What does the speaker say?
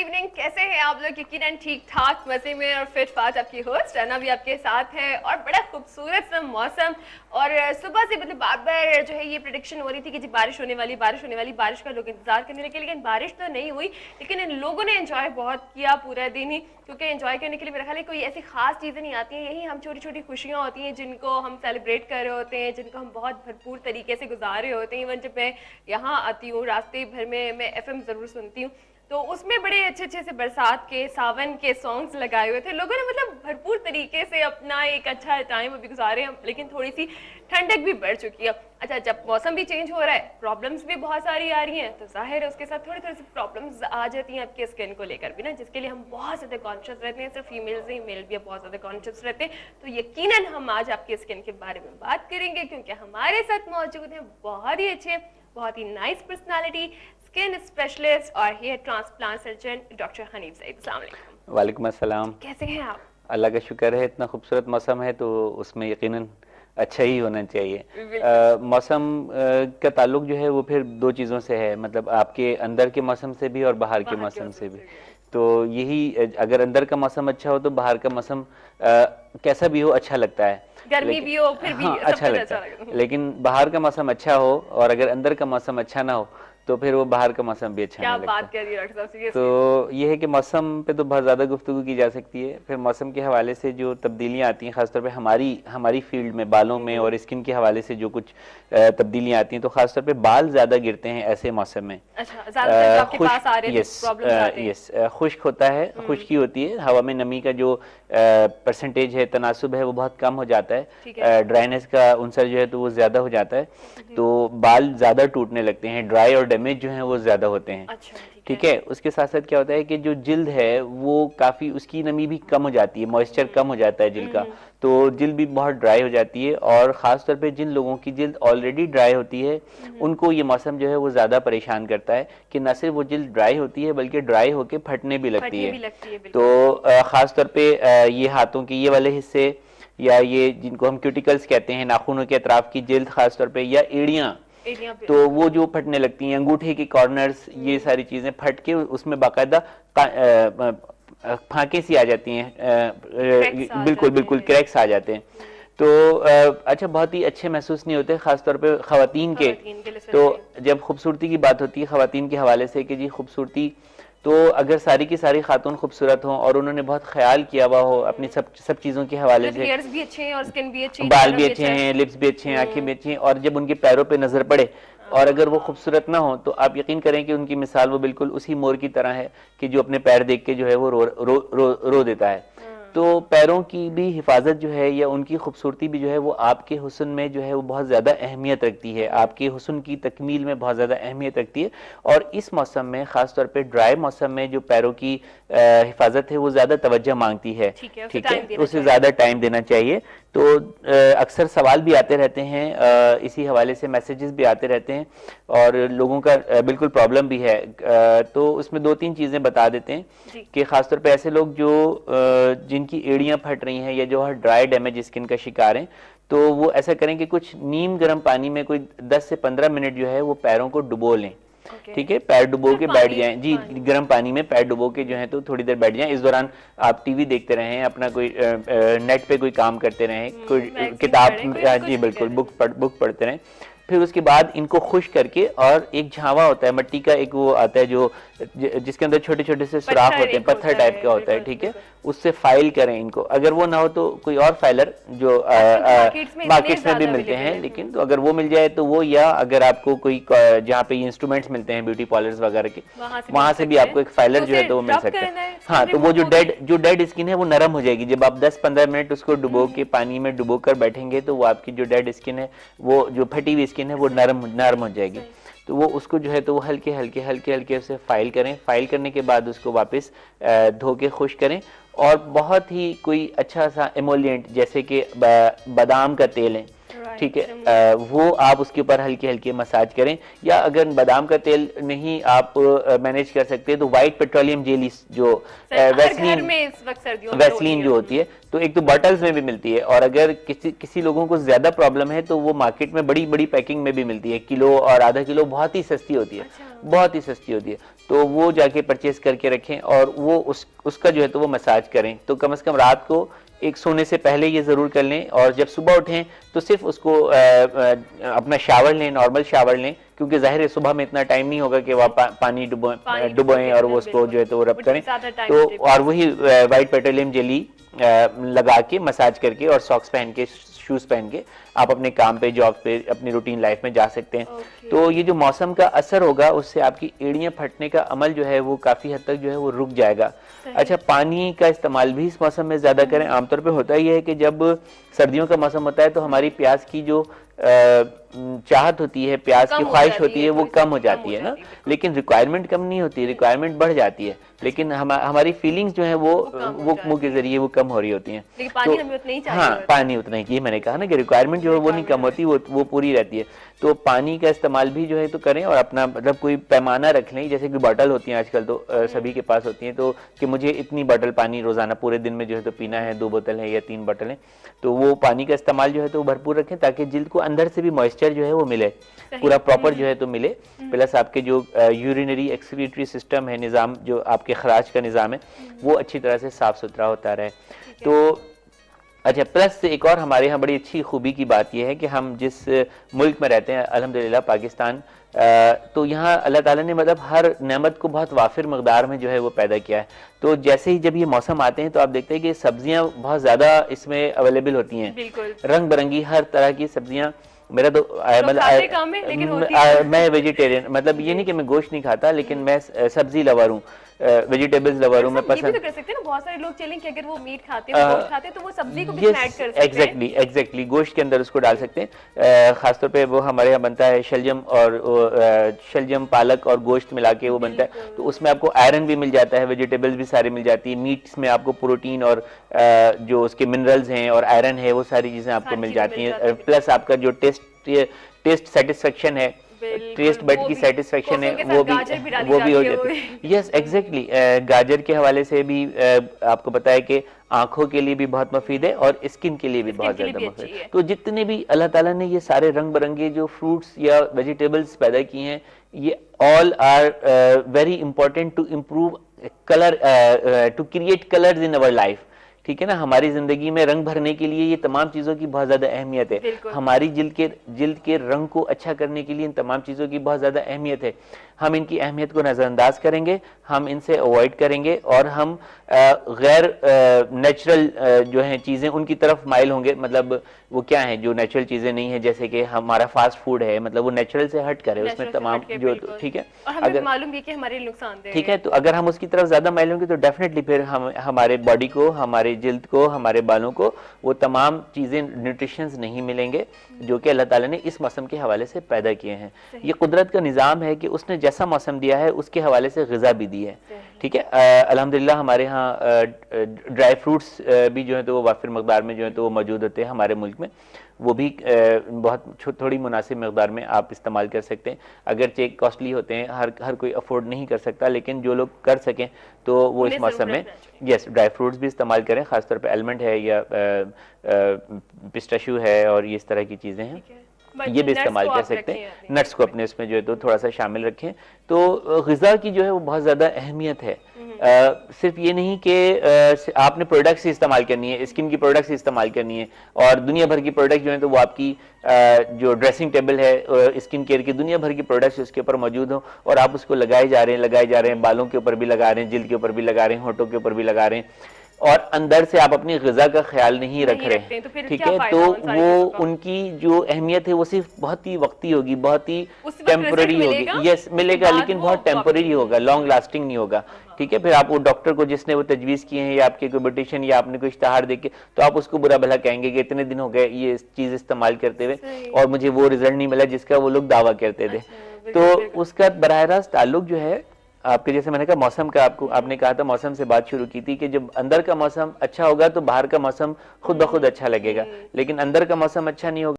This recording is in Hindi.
इवनिंग, कैसे हैं आप लोग? यकीनन ठीक ठाक मजे में और फिट फाट। आपकी होस्ट रना भी आपके साथ है और बड़ा खूबसूरत सा मौसम। और सुबह से मतलब बार बार जो है ये प्रेडिक्शन हो रही थी कि जी बारिश होने वाली, बारिश होने वाली, बारिश का लोग इंतजार करने लगे, लेकिन बारिश तो नहीं हुई। लेकिन इन लोगों ने एंजॉय बहुत किया पूरा दिन ही, क्योंकि एंजॉय करने के लिए मेरा ख्याल है कोई ऐसी खास चीज़ें नहीं आती हैं, यही हम छोटी छोटी खुशियाँ होती हैं जिनको हम सेलिब्रेट कर रहे होते हैं, जिनको हम बहुत भरपूर तरीके से गुजार रहे होते हैं। इवन जब मैं यहाँ आती हूँ रास्ते भर में मैं FM ज़रूर सुनती हूँ, तो उसमें बड़े अच्छे अच्छे से बरसात के, सावन के सॉन्ग्स लगाए हुए थे लोगों ने। मतलब भरपूर तरीके से अपना एक अच्छा टाइम अभी गुजारे हम, लेकिन थोड़ी सी ठंडक भी बढ़ चुकी है। अच्छा, जब मौसम भी चेंज हो रहा है, प्रॉब्लम्स भी बहुत सारी आ रही हैं, तो जाहिर है उसके साथ थोड़ी थोड़ी सी प्रॉब्लम्स आ जाती हैं आपके स्किन को लेकर भी ना, जिसके लिए हम बहुत ज़्यादा कॉन्शियस रहते हैं। सिर्फ फीमेल्स नहीं, मेल भी बहुत ज़्यादा कॉन्शियस रहते हैं। तो यकीनन हम आज आपकी स्किन के बारे में बात करेंगे, क्योंकि हमारे साथ मौजूद हैं बहुत ही अच्छे, बहुत ही नाइस पर्सनालिटी, स्किन स्पेशलिस्ट और hair transplant surgeon doctor Hanif Saeed. अस्सलाम वालेकुम। वालेकुम अस्सलाम। कैसे हैं आप? अल्लाह का शुक्र है, इतना खूबसूरत मौसम है तो उसमें यकीनन अच्छा ही होना चाहिए। मौसम का ताल्लुक जो है वो फिर दो चीज़ों से है, मतलब आपके अंदर के मौसम से भी और बाहर के मौसम से भी। तो यही, अगर अंदर का मौसम अच्छा हो तो बाहर का मौसम कैसा भी हो अच्छा लगता है, गर्मी भी हो फिर भी अच्छा लगता है। लेकिन बाहर का मौसम अच्छा हो और अगर अंदर का मौसम अच्छा ना हो तो फिर वो बाहर का मौसम भी अच्छा नहीं लगता। क्या बात कर रही है डॉक्टर साहब? तो ये है कि मौसम पे तो बहुत ज़्यादा गुफ्तगू की जा सकती है। फिर मौसम के हवाले से जो तब्दीलियाँ आती हैं, ख़ासतौर पे हमारी फील्ड में बालों में और स्किन के हवाले से जो कुछ तब्दीलियाँ आती हैं, तो ख़ासतौर पे बाल ज़्यादा गिरते हैं ऐसे मौसम में। खुश्क होता है, खुश्की होती है, हवा में नमी का जो परसेंटेज है, तनासुब है, वो बहुत कम हो जाता है। ड्राइनेस का उनसर जो है तो वो ज़्यादा हो जाता है, तो बाल ज़्यादा टूटने लगते हैं, ड्राई और डैमेज जो है वो ज़्यादा होते हैं। ठीक है। उसके साथ साथ क्या होता है कि जो जिल्द है वो काफ़ी, उसकी नमी भी कम हो जाती है, मॉइस्चर कम हो जाता है जिल्द का, तो जिल्द भी बहुत ड्राई हो जाती है। और ख़ास तौर पे जिन लोगों की जिल्द ऑलरेडी ड्राई होती है उनको ये मौसम जो है वो ज़्यादा परेशान करता है कि न सिर्फ वो जिल्द ड्राई होती है बल्कि ड्राई होकर फटने भी लगती है। तो ख़ास तौर पे ये हाथों के ये वाले हिस्से, या ये जिनको हम क्यूटिकल्स कहते हैं, नाखूनों के अतराफ की जिल्द ख़ास तौर पे, या एड़ियाँ, तो वो जो फटने लगती हैं, अंगूठे के कॉर्नर्स, ये सारी चीजें फट के उसमें बाकायदा फांके सी आ जाती हैं, बिल्कुल बिल्कुल क्रैक्स आ जाते हैं। तो अच्छा, बहुत ही अच्छे महसूस नहीं होते, खासतौर पे खवातीन के। तो जब खूबसूरती की बात होती है खवातीन के हवाले से कि जी खूबसूरती, तो अगर सारी की सारी खातून खूबसूरत हों और उन्होंने बहुत ख्याल किया हुआ हो अपनी सब चीज़ों के हवाले से, हेयर्स भी अच्छे हैं और स्किन भी अच्छी है, बाल भी अच्छे हैं, लिप्स भी अच्छे हैं, आंखें भी अच्छी हैं, और जब उनके पैरों पे नजर पड़े और अगर वो खूबसूरत ना हो तो आप यकीन करें कि उनकी मिसाल वो बिल्कुल उसी मोर की तरह है कि जो अपने पैर देख के जो है वो रो देता है। तो पैरों की भी हिफाजत जो है या उनकी खूबसूरती भी जो है वो आपके हुस्न में जो है वो बहुत ज़्यादा अहमियत रखती है, आपके हुस्न की तकमील में बहुत ज़्यादा अहमियत रखती है। और इस मौसम में ख़ास तौर पे ड्राई मौसम में जो पैरों की हिफाजत है वो ज़्यादा तवज्जो मांगती है। ठीक है, उसे ज़्यादा टाइम देना चाहिए। तो अक्सर सवाल भी आते रहते हैं, इसी हवाले से मैसेजेस भी आते रहते हैं और लोगों का बिल्कुल प्रॉब्लम भी है। तो उसमें दो तीन चीज़ें बता देते हैं कि ख़ासतौर पे ऐसे लोग जो जिनकी एड़ियाँ फट रही हैं या जो ड्राई डैमेज स्किन का शिकार हैं, तो वो ऐसा करें कि कुछ नीम गर्म पानी में कोई 10 से 15 मिनट जो है वो पैरों को डुबो लें। ठीक है, पैर डुबो के बैठ जाएं, जी गर्म पानी में पैर डुबो के जो है तो थोड़ी देर बैठ जाएं। इस दौरान आप टीवी देखते रहें, अपना कोई नेट पे कोई काम करते रहें, कोई किताब, जी बिल्कुल, बुक पढ़ते रहें। फिर उसके बाद इनको खुश करके, और एक झावा होता है मिट्टी का, एक वो आता है जो जिसके अंदर छोटे छोटे से सुराख होते हैं, पत्थर टाइप का होता है, ठीक है, उससे फाइल करें इनको। अगर वो ना हो तो कोई और फाइलर जो मार्केट्स में भी मिलते हैं, लेकिन तो अगर वो मिल जाए तो वो, या अगर आपको कोई जहाँ पे इंस्ट्रूमेंट्स मिलते हैं ब्यूटी पार्लर्स वगैरह के, वहां से भी आपको एक फाइलर जो है तो वो मिल सकता है। हाँ, तो वो जो डेड स्किन है वो नरम हो जाएगी। जब आप 10-15 मिनट उसको डुबो के पानी में डुबो कर बैठेंगे तो वो आपकी जो डेड स्किन है, वो जो फटी हुई स्किन है वो नरम हो जाएगी। तो वो उसको जो है तो वो हल्के हल्के उसे फाइल करें। फाइल करने के बाद उसको वापस धो के खुश करें, और बहुत ही कोई अच्छा सा एमोलिएंट जैसे कि बादाम का तेल है, ठीक है, वो आप उसके ऊपर हल्की हल्की मसाज करें। या अगर बादाम का तेल नहीं आप मैनेज कर सकते तो व्हाइट पेट्रोलियम जेली जो वैसलीन जो होती है, तो एक तो बॉटल्स में भी मिलती है, और अगर किसी लोगों को ज्यादा प्रॉब्लम है तो वो मार्केट में बड़ी बड़ी पैकिंग में भी मिलती है, किलो और आधा किलो, बहुत ही सस्ती होती है। बहुत ही सस्ती होती है, तो वो जाके परचेज करके रखें और वो उसका जो है तो वो मसाज करें। तो कम से कम रात को एक सोने से पहले ये जरूर कर लें, और जब सुबह उठें तो सिर्फ उसको अपना शावर लें, नॉर्मल शावर लें, क्योंकि जाहिर है सुबह में इतना टाइम नहीं होगा कि वह पानी डुबोएं और वो उसको जो है तो वो रब करें। तो और वही व्हाइट पेट्रोलियम जेली लगा के मसाज करके और सॉक्स पहन के, शूज पहन के आप अपने काम पे, जॉब पे, अपनी रूटीन लाइफ में जा सकते हैं। तो ये जो मौसम का असर होगा उससे आपकी एड़ियां फटने का अमल जो है वो काफी हद तक जो है वो रुक जाएगा। अच्छा, पानी का इस्तेमाल भी इस मौसम में ज्यादा करें। आमतौर पे होता ही है कि जब सर्दियों का मौसम होता है तो हमारी प्यास की जो चाहत होती है, प्यास की ख्वाहिश होती है, वो कम हो जाती है ना, लेकिन रिक्वायरमेंट कम नहीं होती, रिक्वायरमेंट बढ़ जाती है, लेकिन हमारी फीलिंग्स जो है वो मुंह के जरिए वो कम हो रही होती हैं। पानी हमें उतना ही चाहिए। हाँ, पानी उतना ही चाहिए, मैंने कहा ना कि रिक्वायरमेंट जो है वो नहीं कम होती, वो पूरी रहती है। तो पानी का इस्तेमाल भी जो है तो करें, और अपना मतलब कोई पैमाना रख लें, जैसे कि बॉटल होती हैं आजकल तो सभी के पास होती हैं, तो कि मुझे इतनी बॉटल पानी रोजाना पूरे दिन में जो है तो पीना है, 2 बोतल है या 3 बोतल है, तो वो पानी का इस्तेमाल जो है तो भरपूर रखें, ताकि जिल्द को अंदर से भी मॉइस्चर जो है वो मिले, पूरा प्रॉपर जो है तो मिले। प्लस आपके जो यूरिनरी एक्सक्रीटरी सिस्टम है, निज़ाम जो आपके खराज का निज़ाम है, वो अच्छी तरह से साफ सुथरा होता रहे। तो अच्छा, प्लस एक और हमारे यहाँ बड़ी अच्छी खूबी की बात यह है कि हम जिस मुल्क में रहते हैं, अल्हम्दुलिल्लाह पाकिस्तान, तो यहाँ अल्लाह ताला ने मतलब हर नेमत को बहुत वाफिर मकदार में जो है वो पैदा किया है। तो जैसे ही जब ये मौसम आते हैं तो आप देखते हैं कि सब्जियां बहुत ज्यादा इसमें अवेलेबल होती हैं, रंग बिरंगी हर तरह की सब्जियां। मेरा तो मैं वेजिटेरियन, मतलब ये नहीं कि मैं गोश्त नहीं खाता, लेकिन मैं सब्जी लवर हूँ, वेजिटेबल्स लवर हूँ मैं पसंद। ये भी तो कर सकते हैं ना, बहुत सारे लोग चलें कि अगर वो मीट खाते हैं, गोश्त खाते हैं, तो वो सब्जी को भी ऐड कर सकते हैं। एग्जैक्टली गोश्त के अंदर उसको डाल सकते हैं। खासतौर पे वो हमारे यहाँ बनता है शलजम पालक और गोश्त मिला के वो बनता है, तो उसमें आपको आयरन भी मिल जाता है, वेजिटेबल्स भी सारी मिल जाती है, मीट्स में आपको प्रोटीन और जो उसके मिनरल्स हैं और आयरन है, वो सारी चीजें आपको मिल जाती हैं। प्लस आपका जो टेस्ट सेटिस्फेक्शन है, टेस्ट बड की सेटिस्फेक्शन है, वो भी हो जाती है। Yes, exactly. गाजर के हवाले से भी आपको पता है कि आंखों के लिए भी बहुत मुफीद है और स्किन के लिए भी बहुत ज्यादा मुफीद है। तो जितने भी अल्लाह ताला ने ये सारे रंग बिरंगे जो फ्रूट्स या वेजिटेबल्स पैदा किए हैं, ये all are very important to improve colour, to create colours in our life. ठीक है ना, हमारी जिंदगी में रंग भरने के लिए ये तमाम चीजों की बहुत ज्यादा अहमियत है। हमारी जिल्द के रंग को अच्छा करने के लिए इन तमाम चीजों की बहुत ज्यादा अहमियत है। हम इनकी अहमियत को नजरअंदाज करेंगे, हम इनसे अवॉइड करेंगे, और हम गैर नेचुरल जो हैं चीजें उनकी तरफ माइल होंगे। मतलब वो क्या है जो नेचुरल चीजें नहीं है, जैसे कि हमारा फास्ट फूड है, मतलब वो नेचुरल से हट करे, उसमें तमाम जो, ठीक है, अगर मालूम है कि हमारे नुकसानदेह, ठीक है, तो अगर हम उसकी तरफ ज्यादा माइल होंगे तो डेफिनेटली फिर हम हमारे बॉडी को, हमारे जिल्द को, हमारे बालों को वो तमाम चीजें, न्यूट्रिशंस नहीं मिलेंगे जो कि अल्लाह ताला ने इस मौसम के हवाले से पैदा किए हैं। ये कुदरत का निज़ाम है कि उसने जैसा मौसम दिया है उसके हवाले से ग़िज़ा भी दी है। ठीक है, अल्हम्दुलिल्लाह हमारे यहाँ ड्राई फ्रूट्स भी जो है तो वो वाफिर मकदार में जो है तो वो मौजूद होते हैं हमारे मुल्क में, वो भी बहुत थोड़ी मुनासिब मकदार में आप इस्तेमाल कर सकते हैं। अगरचे कॉस्टली होते हैं, हर कोई अफोर्ड नहीं कर सकता, लेकिन जो लोग कर सकें तो वो इस मौसम में यस ड्राई फ्रूट्स भी इस्तेमाल करें, खासतौर पे आलमंड है या पिस्ताशियो है और ये इस तरह की चीज़ें हैं, ये भी इस्तेमाल कर सकते हैं। नट्स को अपने उसमें जो है तो थोड़ा सा शामिल रखें। तो ग़िज़ा की जो है वो बहुत ज़्यादा अहमियत है। सिर्फ ये नहीं कि आपने प्रोडक्ट्स ही इस्तेमाल करनी है, स्किन की प्रोडक्ट्स ही इस्तेमाल करनी है, और दुनिया भर की प्रोडक्ट जो है तो वो आपकी जो ड्रेसिंग टेबल है स्किन केयर की, दुनिया भर की प्रोडक्ट्स उसके ऊपर मौजूद हो और आप उसको लगाए जा रहे हैं, बालों के ऊपर भी लगा रहे हैं, जिल्द के ऊपर भी लगा रहे हैं, होठों के ऊपर भी लगा रहे हैं, और अंदर से आप अपनी ग़िज़ा का ख्याल नहीं रख रहे, ठीक है, तो वो उनकी जो अहमियत है वो सिर्फ बहुत ही वक्ती होगी, बहुत ही टेम्पररी होगी। यस, मिलेगा, लेकिन बहुत टेम्पररी होगा, लॉन्ग लास्टिंग नहीं होगा। ठीक है, फिर आप वो डॉक्टर को जिसने वो तजवीज़ किए हैं या आपके कोई ब्यूटिशियन या आपने कोई इश्तहार देखे, तो आप उसको बुरा भला कहेंगे कि इतने दिन हो गए ये चीज़ इस्तेमाल करते हुए और मुझे वो रिजल्ट नहीं मिला जिसका वो लोग दावा करते थे। तो उसका बराह रास्त ताल्लुक जो है आपके, जैसे मैंने कहा मौसम का, आपने कहा था मौसम से बात शुरू की थी कि जब अंदर का मौसम अच्छा होगा तो बाहर का मौसम खुद ब खुद अच्छा लगेगा, लेकिन अंदर का मौसम अच्छा नहीं होगा